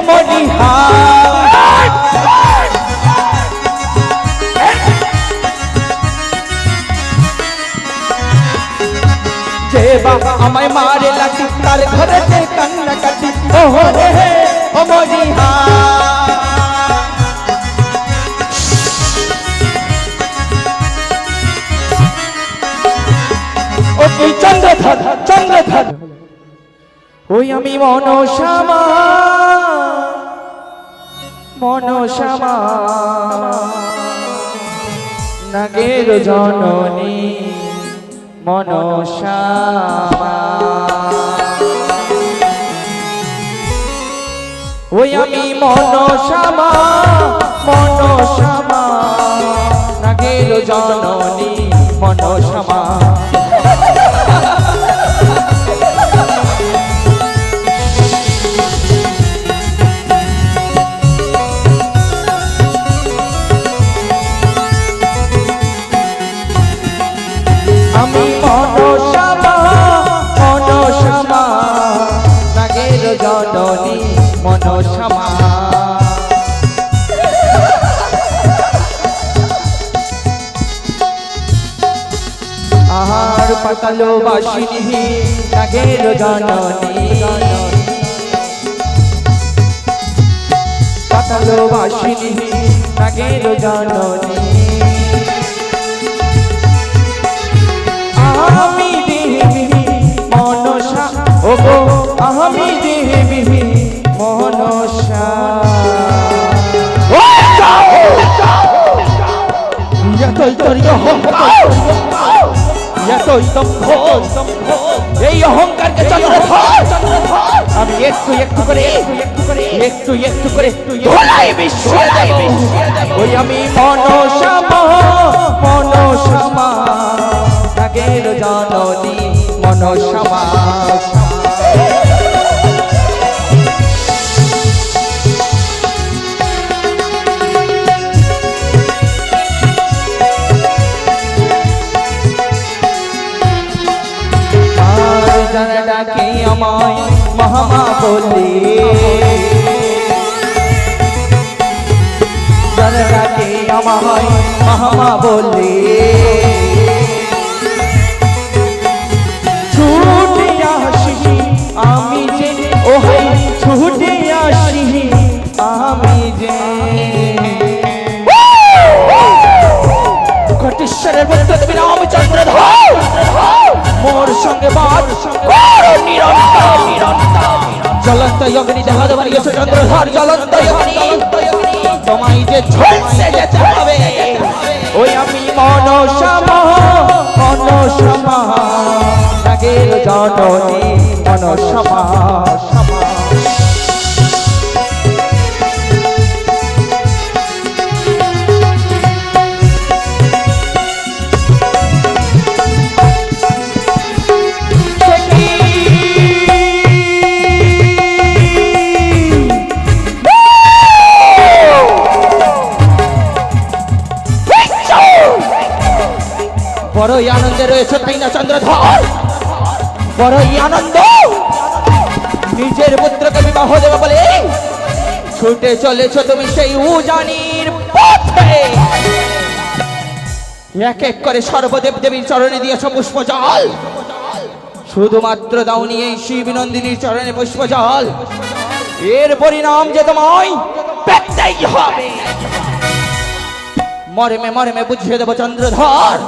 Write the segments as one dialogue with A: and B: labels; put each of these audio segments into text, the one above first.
A: মনিহার যে বাবা আমায় মারে লাঠি তার ঘরেতে কান্না কাটি ওহ রে ও মনিহার ও কি চন্দ্রধর চন্দ্রধর ওই আমি মনসামা মনসামা নাগের জননী মনসামা ওই আমি মনসামা মনসামা নাগের জননী মনসামা আমি মনসামা মনসামা নাগের জননী মনসামা আহার পাতালো বাসিনী নাগের জননী পাতালো বাসিনী নাগের জননী আমি দেবী মনসা ওগো আমি দেবী মনসা এই অহংকারকে আমি একটু একটু করে একটু একটু করে ওই আমি মনসামা মনসামা নাগের জননী মনসামা যারা ডাকে আমায় মহামা বলে যারা ডাকে আমায় মহামা বলে ছুটে আসি আমি যে ও হাই ছুটে আসি আমি যে ঘটেশ্বরের ভক্ত দেবী রামচন্দ্রধর মোর সঙ্গে বাদ নিরন্তর জ্বলন্ত অগ্নি দেখা দেবার গেছে চন্দ্রধর জ্বলন্ত অগ্নি তোমায় যে ঝলসে যেতে হবে ওই আমি মনসামা মনসামা নাগের জননী মনসামা বড়ই আনন্দে রয়েছে তাই না চন্দ্রধর বড়ই আনন্দ নিজের পুত্রকে বিবাহ দেবে বলে ছুটে চলেছ তুমি সেই উজানির পথে এক এক করে সর্বদেব দেবীর চরণে দিয়েছ পুষ্পজল শুধুমাত্র দাওনি এই শিব নন্দিনীর চরণে পুষ্পজল এর পরিণাম যে তোমায় পেতেই হবে মর্মে মর্মে বুঝিয়ে দেব চন্দ্রধর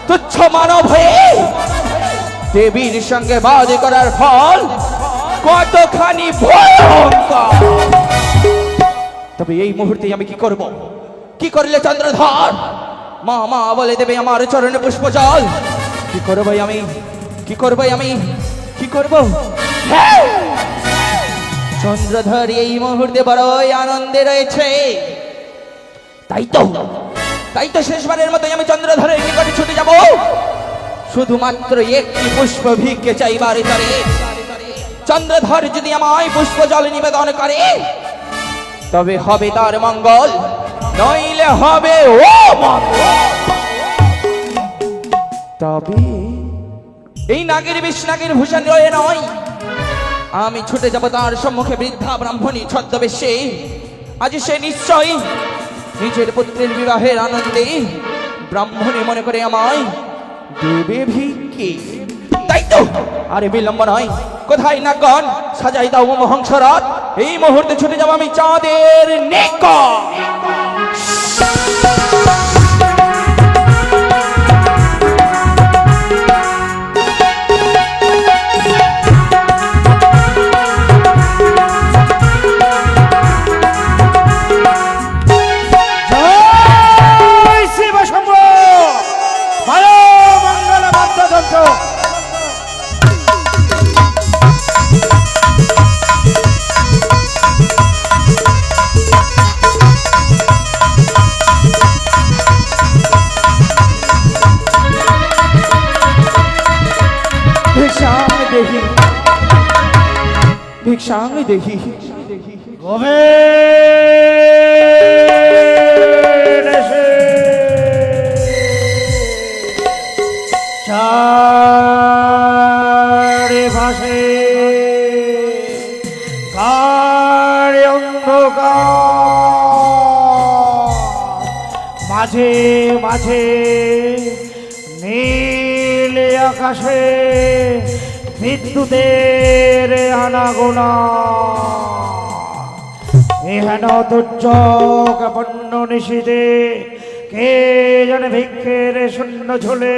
A: তুচ্ছ মানব হয়ে দেবীর সঙ্গে বাদ করার ফল কতখানি ভয়ঙ্কর তবে এই মুহূর্তে আমি কি করব কি করলে চন্দ্রধর মা মা বলে দেবে আমার চরণে পুষ্পজল কি করব আমি কি করব আমি কি করব চন্দ্রধর এই মুহূর্তে বড়ই আনন্দে রয়েছে তাই তো শেষবারের মতো আমি চন্দ্রধরের নিকটে ছুটে যাব শুধুমাত্র একটি পুষ্প ভিক্ষে চাইবার তরে চন্দ্রধর যদি আমায় পুষ্প জল নিবেদন করে তবে হবে তার মঙ্গল নইলে হবে ও মঙ্গল তবে এই নাগের বিষ নাগের ভূষণ রয়ে নয় আমি ছুটে যাব তার সম্মুখে। বৃদ্ধা ব্রাহ্মণী ছদ্মবেশে আজ সে নিশ্চয়ই নিজের পুত্রের বিবাহের আনন্দে ব্রাহ্মণী মনে করে আমায় দেবে ভিক্ষে। তাই তো, আরে বিলম্ব নয়, কোথায় না গণ সাজাই দাও মহংসরাত। এই মুহূর্তে ছুটে যাব আমি চাঁদের নিকট। ভিক্ষাং দেহি
B: চারে ভাসে গাঢ় অন্ধকার, মাঝে মাঝে নীল আকাশে বিদ্যুতের আনাগোনা। এহেন দুর্যোগ বন্য নিশীথে কে যেন ভিক্ষের শূন্য ঝোলে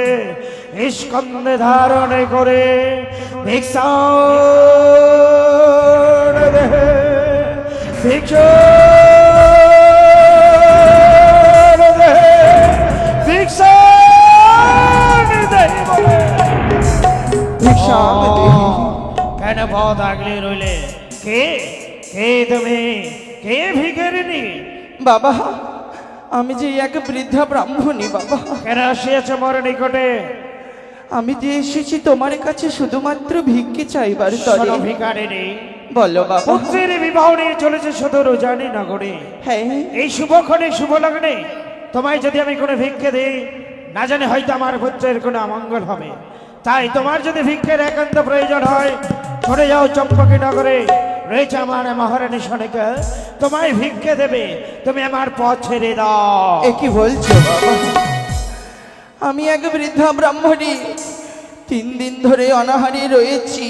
B: স্কন্ধে ধারণ করে ভিক্ষা ভিক্ষা ভিক্ষা কেন পথ আগলে রইলে? কে কে তুমি? কে ভিখারিনী?
A: বাবা, আমি যে এক বৃদ্ধা ব্রাহ্মণী বাবা।
B: কেন আসিয়াছ মোর নিকটে?
A: আমি যে এসেছি তোমার কাছে শুধুমাত্র ভিক্ষে চাইবার তরে।
B: ভিখারিনী,
A: বলো বাবা।
B: পুত্রের বিবাহ নিয়ে চলেছে সুদূর জানি নগরে।
A: হ্যাঁ,
B: এই শুভক্ষণে শুভ লগ্নে তোমায় যদি আমি কোনো ভিক্ষে দিই, না জানি হয়তো আমার পুত্রের কোনো অমঙ্গল হবে। তাই তোমার যদি ভিক্ষের একান্ত প্রয়োজন হয়, চলে যাও চম্পকী নগরে, রয়েছে আমার মহারানী সনিকা, তোমায় ভিক্ষে দেবে। তুমি আমার পথ ছেড়ে দাও।
A: এ কি বলছো বাবা? আমি এক বৃদ্ধা ব্রাহ্মণী, 3 দিন ধরে অনাহারে রয়েছি।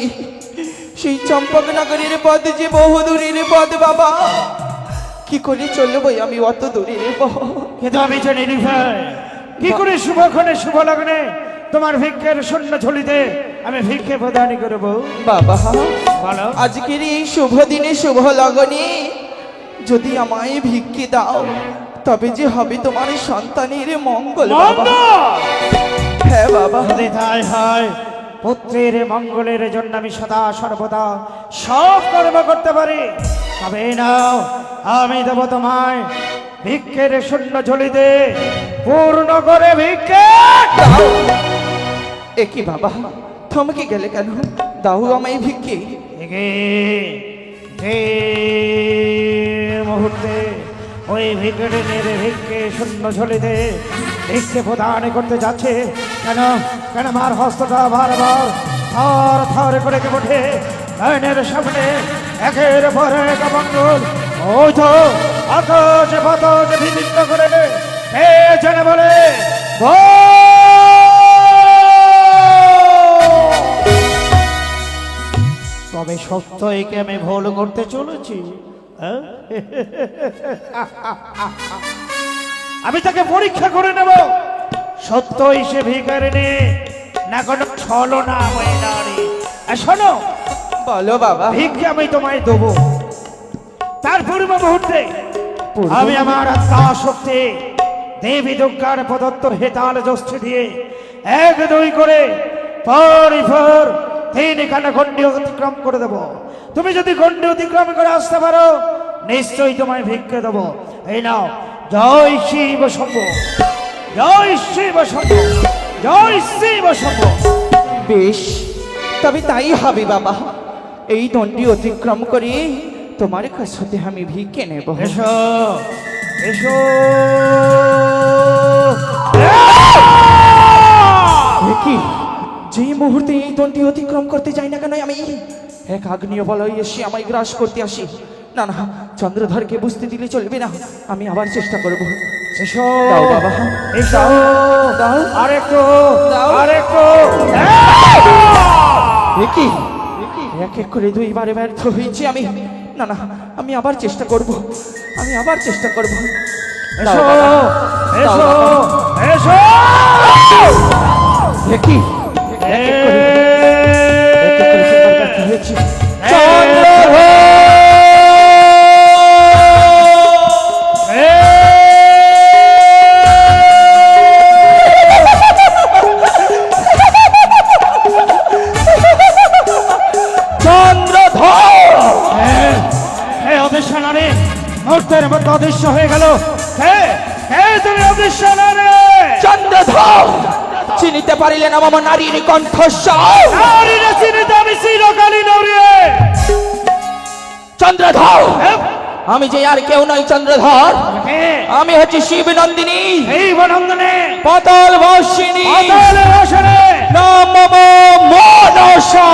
A: সেই চম্পকনগরের পথ যে বহু দূরের পথ বাবা। কি করে চলবো আমি অত দূরের পথ?
B: কিন্তু আমি জানি নির্ভয়, কি করে শুভক্ষণে শুভ লগ্নে তোমার ভিক্ষের শূন্য ঝুলিতে আমি ভিক্ষে প্রদান করব।
A: বাবা,
B: বলো।
A: আজকের এই শুভ দিনে শুভ লগনে যদি আমায় ভিক্ষে দাও, তবে যে হবে তোমার সন্তানের মঙ্গল বাবা। হ্যাঁ বাবা,
B: যদি তাই হয়, পুত্রের মঙ্গলের জন্য আমি সদা সর্বদা সব কর্ম করতে পারি। তবে নাও, আমি দেব তোমায় ভিক্ষের শূন্য ঝুলিতে পূর্ণ করে ভিক্ষে
A: দাও। এ কি বাবা, থমকে গেলে কেন? দাও আমায় ভিক্ষে।
B: যে মুহূর্তে ওই ভিক্ষের ভিক্ষে শূন্য ঝুলিতে ভিক্ষে প্রদান করতে যাচ্ছে, কেন কেন আমার হস্তটা বারবার থর থর করে ওঠে নয়নের সামনে একের পর এক মঙ্গল। ওই তো আকাশ বাতাস বিচিত্র করে কে যেন বলে তবে সত্যই কি আমি ভুল করতে চলেছি? আমি তাকে পরীক্ষা করে নেব, সত্যই সে ভিখারিনী না কোনো ছলনা মহিলারি। শোনো,
A: বলো বাবা।
B: ভিক্ষে আমি তোমায় দেবো, তার পূর্ব মুহূর্তে আমি আমার আত্মা শক্তি দেবী দুর্গার প্রদত্ত হেতাল যষ্টি দিয়ে 1 2 করে পর 3খানা গণ্ডি অতিক্রম করে দেব। তুমি যদি গণ্ডি অতিক্রম করে আসতে পারো, নিশ্চয়ই তোমায় ভিক্ষে দেব। এই নাও, জয় শিব শম্ভ, জয় শিব শম্ভ, জয় শিব শম্ভ।
A: বেশ, তবে তাই হবে বাবা। এই দণ্ডি অতিক্রম করে তোমার কাছ হতে আমি ভিক্ষে নেব।
B: এসো এসো।
A: কি যে মুহূর্তে এই দণ্ডি অতিক্রম করতে যাই না কেন, আমি এক আগ্নেয় বলয় এসে আমায় গ্রাস করতে আসি। না না, চন্দ্রধরকে বুঝতে দিলে চলবে না, আমি আবার চেষ্টা করব।
B: এসো
A: দাও বাবা,
B: এসো,
A: দাও।
B: আরেকটু
A: দাও।
B: আরেকটু।
A: কি এক এক করে দুইবারে ব্যর্থ হয়েছি আমি। না না, আমি আবার চেষ্টা করব, আমি আবার চেষ্টা করব। দাও
B: এসো
A: বাবা,
B: এসো
A: দাও বাবা।
B: এসো।
A: কি এক এক করে তিনবার ব্যর্থ হয়েছি। চন্দ্রধর!
B: মুহূর্তের মধ্যে অদৃশ্য হয়ে গেল। তুমি অদৃশ্য না রে
A: চন্দ্রধর! চিনিতে পারিলেন আমার নারীর কণ্ঠস্বর?
B: নারীরে চিনিতে আমি চিরকালই নড়িয়ে।
A: চন্দ্রধর! আমি যে আর কেউ নই চন্দ্রধর, আমি হচ্ছি শিব নন্দিনী,
B: এই বনন্দনে
A: পাতাল বর্ষিনী,
B: পাতালে বসনে
A: নম মনসা।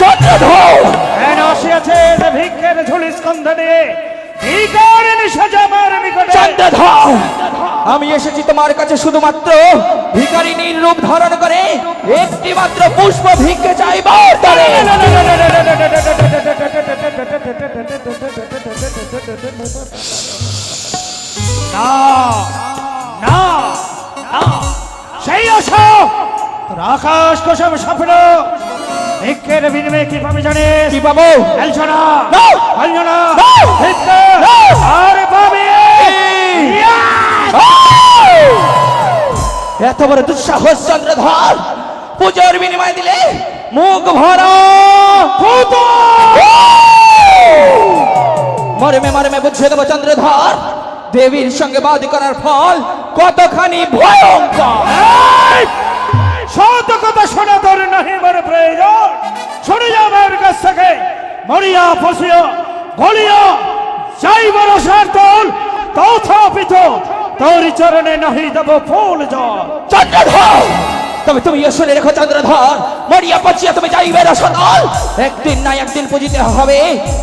A: চন্দ্রধর!
B: আসিয়াছে ভিক্ষের ঝুলি স্কন্ধ দিয়ে ভিকারিণী সাজা আমার নিকটে।
A: চন্দ্রধর! আমি এসেছি তোমার কাছে শুধুমাত্র ভিখারিণীর রূপ ধারণ করে একটি মাত্র পুষ্প ভিক্ষে চাইব তরে।
B: না না না, সেই আশা তোর আকাশ কোসম স্বপ্ন। ভিক্ষের বিনিময়ে কি পাবি জানিস?
A: কি পাবো?
B: আলছনা
A: না!
B: আলছনা
A: না!
B: ভিক্ষা
A: না!
B: আর পাবি ইয়া!
A: এত বড় দুঃসাহস চন্দ্রধর! পুজোর বিনিময় দিলে মুখ ভরা পুতো! মরমে মরমে বুঝিয়ে দেবো চন্দ্রধর, দেবীর সঙ্গে বাদী করার ফল কতখানি ভয়ঙ্কর।
B: এই! সত্য কথা শোনা তোর নাহি বড় প্রয়োজন। শুনে যা আমার কাছ থেকে মরিয়া ফসিয়া গলিয়া যাই বড় সার তোল তথাপিত তোর চরণে নাহি দেব ফুল জল।
A: চন্দ্রধর! তবে তুমি শুনে রেখো চন্দ্রধর, মরিয়া পচিয়া তুমি যাইবে রসদল। একদিন না একদিন পুজিতে হবে,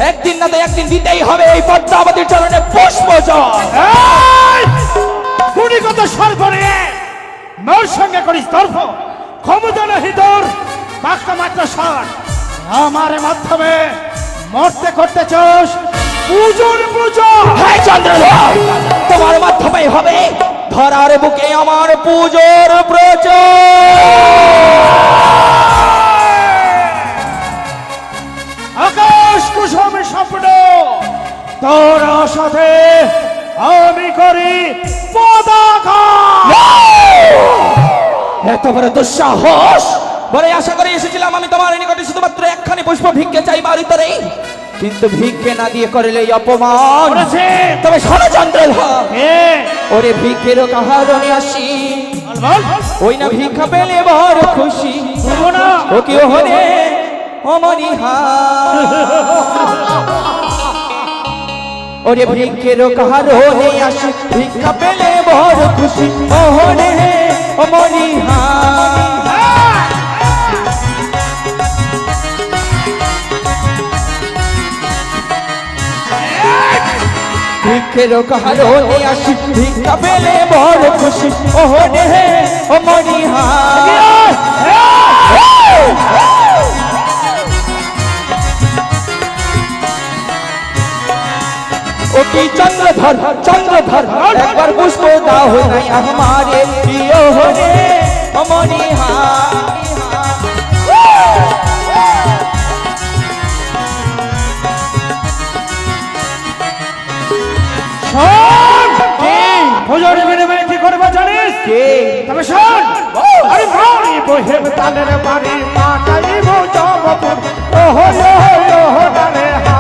A: একদিন না তো একদিন দিতেই হবে এই পদ্মাবতীর চরণে পুষ্প জল।
B: কুড়ি কত সর করে মোর সঙ্গে করিস তর্ক। ক্ষমতা নাহি তোর বাক্য মাত্র সার। আমার মাধ্যমে মরতে করতে চাস পুজোর পুজো।
A: হ্যাঁ চন্দ্রধর, তোমার মাধ্যমে হবে ধরার বুকে আমার পুজোর প্রচার।
B: আকাশ কুসুম স্বপ্ন তোর সাথে আমি করি পতাকা।
A: এত বড় দুঃসাহস! বলে আশা করে এসেছিলাম আমি তোমার নিকটে শুধুমাত্র একখানি পুষ্প ভিক্ষে চাইবার ভিতরে, কিন্তু ভিক্ষে না দিয়ে করলে এই অপমান।
B: করেছে।
A: তবে শোনো চন্দ্রধর,
B: এ,
A: ওরে ভিক্ষেরও কাহারণে আসি,
B: বল,
A: ওই না ভিক্ষা পেলে বড় খুশি।
B: বলবো না।
A: ও কি হনে অমনিহা, ওরে ভিক্ষেরও কাহারণে আসি, ভিক্ষা পেলে বড় খুশি। ও হনে অমনিহা, ভিক্ষেরও কাহারণে আসি, ভিক্ষা পেলে বড় খুশি। ও হনে অমনিহা, ও কি চন্দ্রধর চন্দ্রধর, একবার পুষ্প দাও নাই আমারে প্রিয় হরে অমনিহা।
B: শোন, পুজোর বিনিময়ে কি করবো জানিস?
A: কে?
B: তবে শোন, আরে ভারি বহেব তালের বাড়ি মাটাইব জবপুর। ওহো ওহো ওহো ডালে হা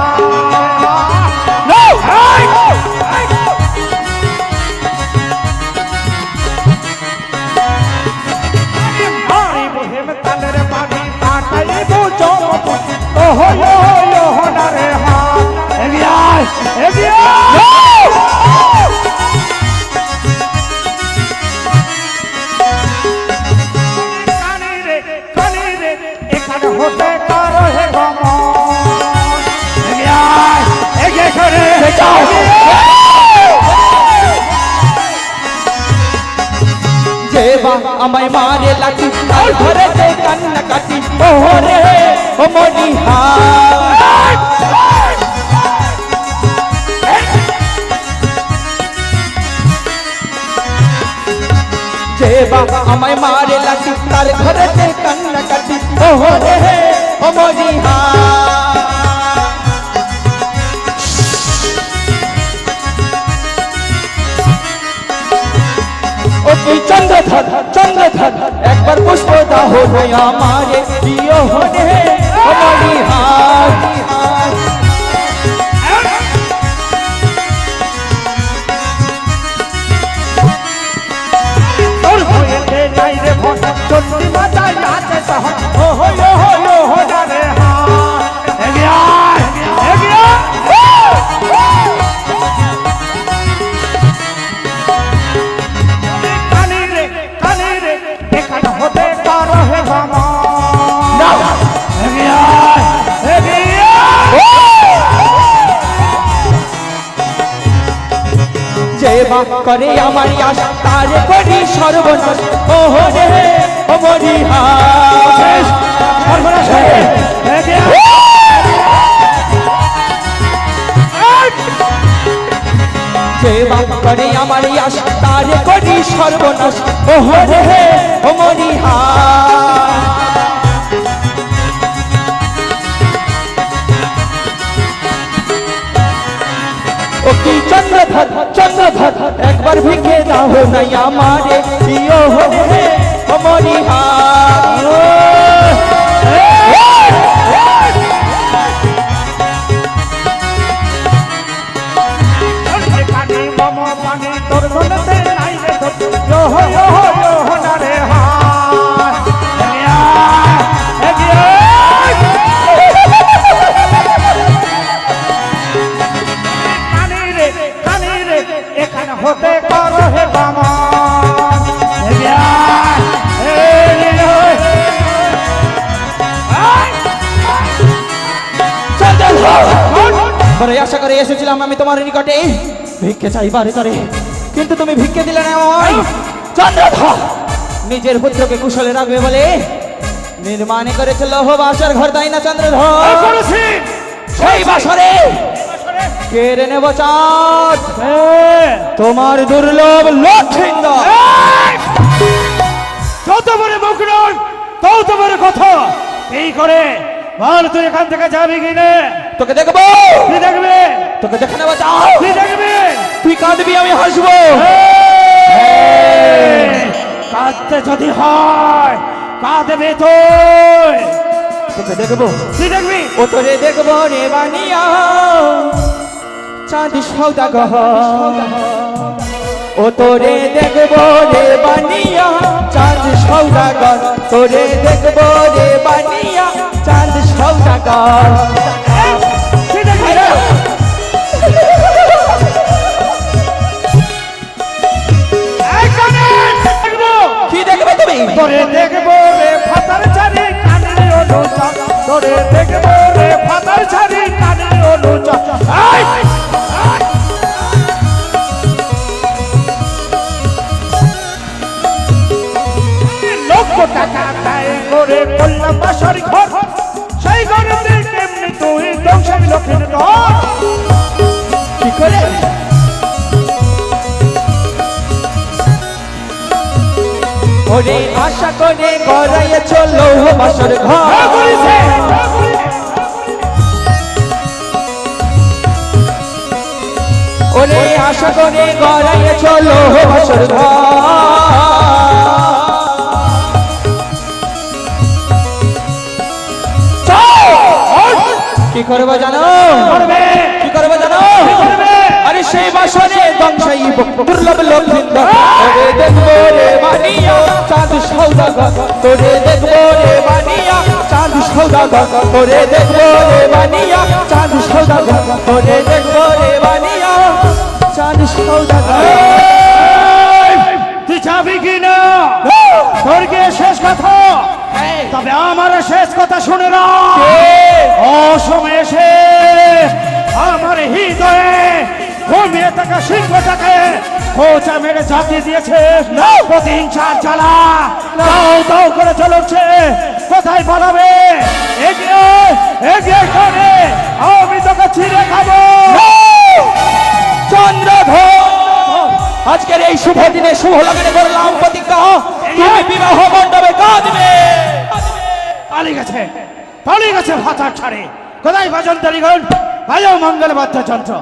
A: আমায় মারে লাঠি তার ঘরেতে কান্না কাটি ওরে ও মনিহার যে বাবা আমায় মারে লাঠি তার ঘরেতে কান্না কাটি ওরে ও মনিহার চন্দ্রধর চন্দ্রধর একবার পুষ্প দাহ আমারে প্রিয় হনে অমরিহার
B: তোর ভয়েতে যাই রে ভট চন্দ্রী মাতায় আছে সহন ও হো না রে হাত এগিয়ে এগিয়ে কানি রে এখানে হতে পারো হে বাবা এগিয়ে এগিয়ে
A: যে বাপ করে আমার আশা তার করি সর্বনাশ ও রে অমরিহার
B: সর্বনাশ হয়ে এগিয়ে
A: যে বাপ করে আমার আশা তার করি সর্বনাশ ও রে অমরিহার ও কি চন্দ্রধর চন্দ্রধর একবার ভিখে দাও নাই আমারে প্রিয় হরে অমরিহার
B: কানি মম পানি তোর মনতে নাই রে তো হো না রে হাত এগিয়ে এগিয়ে কানি রে এখানে হতে পারো হে বাবা এগিয়ে
A: বড় আশা করে এসেছিলাম আমি তোমার নিকটে ভিক্ষে চাইবার করে কিন্তু তুমি ভিক্ষে দিলে না আমায় চন্দ্রধর নিজের পুত্রকে কুশলে রাখবে বলে নির্মাণ করেছিল লৌহ বাসার ঘর তাই না চন্দ্রধর সেই বাসরে কেড়ে নেব চাঁদ তোমার দুর্লভ লক্ষ্মীন্দ
B: যত বড় মুখ নয় তত বড় কথা এই করে বল তুই এখান থেকে যাবি কিনে
A: তোকে দেখবো
B: তুই দেখবে
A: তোকে দেখে নেবো চাও
B: তুই দেখবে
A: তুই কাঁদবি আমি হাসবো
B: কাঁদতে যদি হয় কাঁদবে তুই
A: তোকে দেখবো
B: তুই দেখবি
A: ও তোরে দেখবো রে বানিয়া চাঁদ সৌদাগর ও তোরে দেখবো রে বানিয়া চাঁদ সৌদাগর তোরে দেখবো রে বানিয়া চাঁদ সৌদাগর
B: তুই দেখবি
A: কি দেখবে তুমি
B: তোরে দেখবো রে ফাতার চারি কানের অনুচা তোরে দেখবো রে ফাতার চারি কানের অনুচা লক্ষ টাকা তাই করে করলাম বাসর ঘর সেই ঘরে কেমনি তুই ধ্বংসের লক্ষ্মীর ডর
A: কি করে ওরে আশা করে গড়াইয়া চলো বাসর ঘর ওরে আশা করে গড়াইয়া চলো বাসর ঘর কি করবো জানো কি করবো জানো আরে সেই বাসরে ধ্বংসাইব দুর্লভ লক্ষ্মীন্দ তোরে দেখবো রে বানিয়া চাঁদ সৌদাগর তোরে দেখবো রে বানিয়া চাঁদ সৌদাগর তোরে দেখবো রে বানিয়া চাঁদ সৌদাগর তোরে দেখবো রে বানিয়া চাঁদ সৌদাগর
B: তুই যাবি কিনা তোর কি শেষ কথা তবে আমার শেষ কথা শুনে না অসময়ে এসে আমার হৃদয়ে ঘুমিয়ে থাকা সিংহটাকে খোঁচা মেরে ঝাঁপিয়ে দিয়েছে প্রতিহিংসা জ্বালা দাও দাও করে চলছে কোথায় পালাবে এগিয়ে এগিয়ে করে আমি তোকে ছিঁড়ে খাবো
A: চন্দ্রধর আজকের এই শুভ দিনে শুভ লগনে করলাম প্রতিজ্ঞা তুমি বিবাহ মণ্ডপে কাঁদবে
B: পালিয়ে গেছে ভাতার ছাড়ে কোথায় বাজন তালিগণ বাজাও মঙ্গল বাদ্যযন্ত্র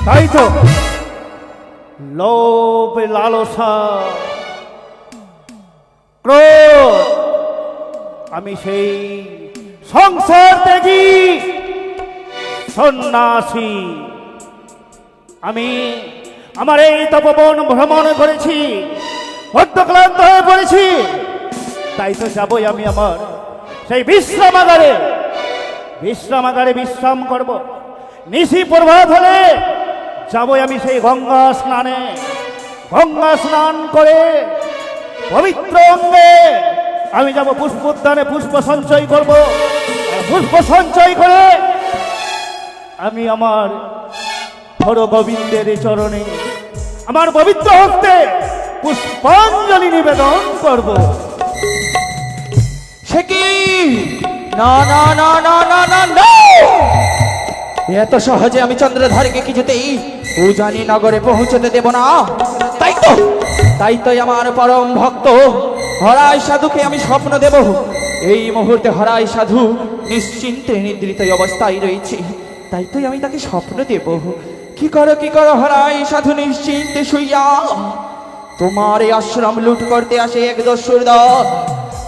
C: তাই তো লোভ লালসা ক্রোধ আমি সেই সংসার ত্যাগী সন্ন্যাসী আমি আমার এই তপবন ভ্রমণ করেছি বড্ড ক্লান্ত হয়ে পড়েছি তাই তো যাবই আমি আমার সেই বিশ্রামাগারে বিশ্রাম করব নিশি প্রভাত হলে যাবই আমি সেই গঙ্গা স্নান করে পবিত্র অঙ্গে আমি যাব পুষ্পোদ্যানে পুষ্প সঞ্চয় করব আর পুষ্প সঞ্চয় করে আমি আমার হর গোবিন্দের চরণে আমার পবিত্র হস্তে পুষ্পাঞ্জলি নিবেদন করব
A: সে কি না না না না না না না এত সহজে আমি চন্দ্রধারকে কিছুতেই উজানি নগরে পৌঁছতে দেব না তাই তো আমার পরম ভক্ত হরাই সাধুকে আমি স্বপ্ন দেব এই মুহূর্তে হরাই সাধু নিশ্চিন্তে নিদ্রিত অবস্থায় রয়েছে তাই তো আমি তাকে স্বপ্ন দেব কি করো হরাই সাধু নিশ্চিন্তে শুইয়া তোমার এই আশ্রম লুট করতে আসে এক দস্যুর দল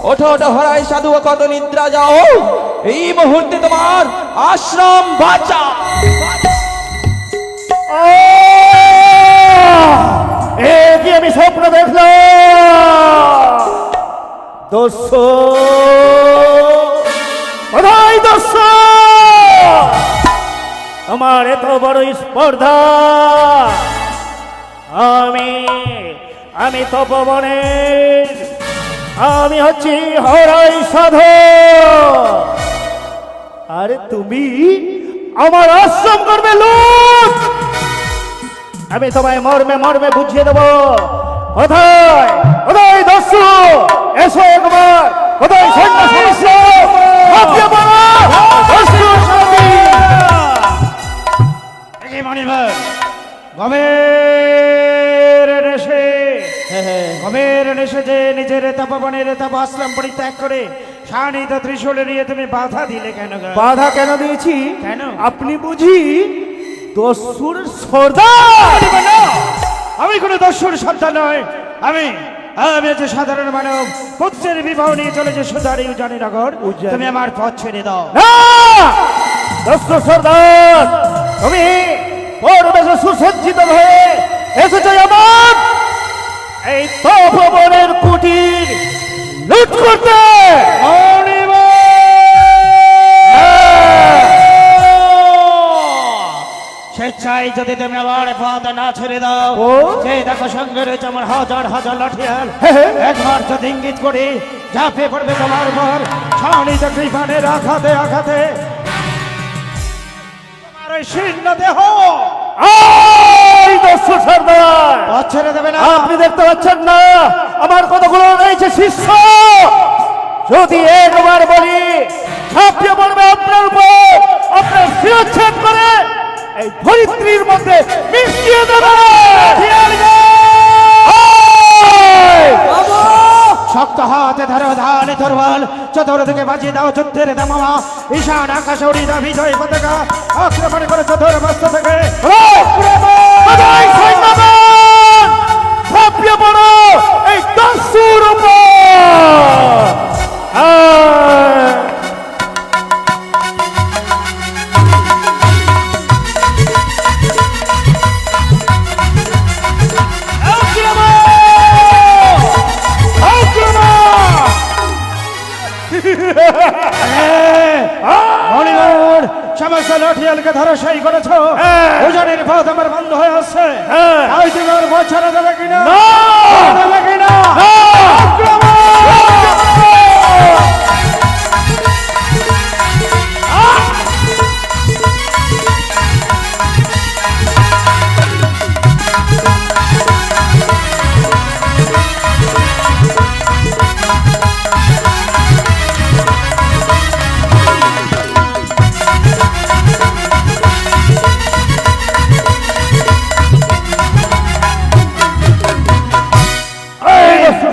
A: ওঠো হরাই সাধু কত নিদ্রা যাও এই মুহূর্তে তোমার আশ্রম বাঁচা
C: কি আমি স্বপ্ন দেখলাম আমার এত বড় স্পর্ধা আমি তপবনের আমি হচ্ছি হরাই সাধু আরে তুমি আমার আশ্রম করবে লোক আমি তোমায় মর্মে বুঝিয়ে দেবো কোথায় দস্যু এসো একবার কোথায়
B: গমের নেশে যে নিজের তপবনের তপ আশ্রম পরিত্যাগ করে শানিত ত্রিশূল নিয়ে তুমি বাধা দিলে কেন
C: বাধা কেন দিয়েছি
B: কেন
C: আপনি বুঝি দস্যুর সর্দার
B: আমি কোনো দস্যুর সন্তান নয় আমি যে সাধারণ মানব পুত্রের বিবাহ নিয়ে চলেছে সুধারি উজানি নগর তুমি আমার পথ ছেড়ে দাও
C: না দস্যু সর্দার তুমি পরবেশে সুসজ্জিত হয়ে এসেছো আমার এই তপবনের কুটির লুট করতে
B: স্বেচ্ছায় যদি তুমি আমার পথ না ছেড়ে দাও যে দেখো সঙ্গে রয়েছে আমার হাজার লাঠিয়াল একবার যদি ইঙ্গিত করি ঝাঁপিয়ে পড়বে তোমার উপর শানিত কৃপানের আঘাতে তোমার ওই শীর্ণ দেহ
C: দস্যু সর্দার
B: পথ ছেড়ে দেবে না
C: আপনি দেখতে পাচ্ছেন না আমার কতগুলো রয়েছে শিষ্য যদি একবার বলি ঝাঁপিয়ে পড়বে আপনার উপর আপনার শিরচ্ছেদ করে এই ধরিত্রীর মধ্যে মিশিয়ে দেবে
B: শক্ত হাতে ধরো ধানে তরবাল চতুর্দিকে বাজিয়ে দাও যুদ্ধের দামামা ঈশান আকাশে উড়িয়ে দাও বিজয় পতাকা আক্রমণ করে চতুর মস্ত থেকে
C: ঝাঁপিয়ে পড়ো এই দস্যুর উপর
B: সমস্ত লাঠিয়ালকে ধরাশায়ী করেছ ওজনের পথ আমার বন্ধ হয়ে আসছে।
C: হ্যাঁ।
B: তাই তুমি আমার পথ ছাড়া দেবে কিনা?
C: না!
B: দেবে কিনা?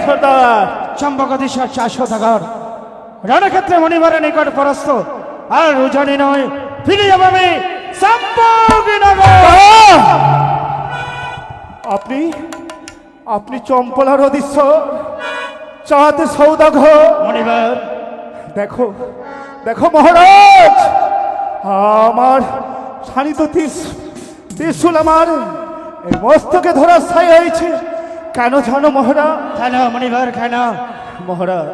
C: সর্দার
B: চম্পকদীশ্বর 4 সদাগর রণক্ষেত্রে মণিবরের নিকট পরস্ত আর রুজানি নয়, ফিরে যাব আমি চম্পকনগর।
C: আপনি আপনি চম্পলার অধীশ্বর চাঁদ সৌদাগর।
B: মণিবর
C: দেখো দেখো মহারাজ, আমার শানিত ত্রিশূল আমার এই মস্তকে ধরার ছাই হয়েছে। কেন জানো মহারাজ?
B: কেন মণিবর কেন?
C: মহারাজ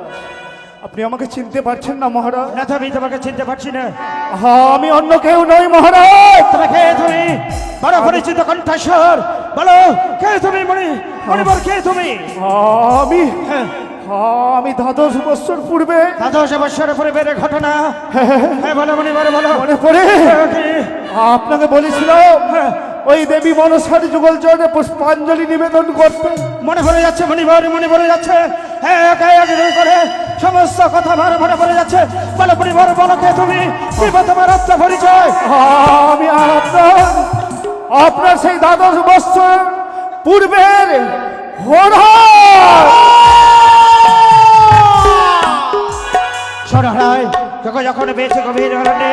C: আপনি আমাকে চিনতে পারছেন না মহারাজ?
B: না তো আমি তোমাকে চিনতে পারছি না।
C: আমি অন্য কেউ নই মহারাজ।
B: তবে কে তুমি? বড় পরিচিত কণ্ঠস্বর, বলো কে তুমি? মণিবর কে তুমি?
C: আমি
B: হ্যাঁ,
C: আমি 12 বছর পূর্বে
B: 12 বছর পূর্বের ঘটনা। হ্যাঁ বলো মণিবর বলো।
C: মনে পড়ে
B: কি?
C: আপনাকে বলেছিল
B: হ্যাঁ,
C: ওই দেবী মনসার যুগল চরণে পুষ্পাঞ্জলি নিবেদন করতে।
B: মনে পড়ে যাচ্ছে মণিবর, মনে পড়ে যাচ্ছে। হ্যাঁ একে একে করে সমস্ত কথা মনে পড়ে যাচ্ছে। বলো মণিবর বলো কে তুমি? কি তোমার আত্ম পরিচয়?
C: আমি আর আপনার সেই 12 বছর পূর্বের
B: সরহায় যখন বেঁচে গভীর অরণ্যে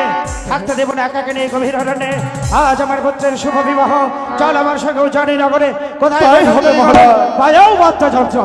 B: থাকতে দেব না একাকে নিয়ে গভীর অরণ্যে। আজ আমার পুত্রের শুভ বিবাহ, চল আমার সঙ্গে উজানি নগরে। কোথায়
C: তাই হবে মহারাজ।
B: পায়াও বার্তা চর্চা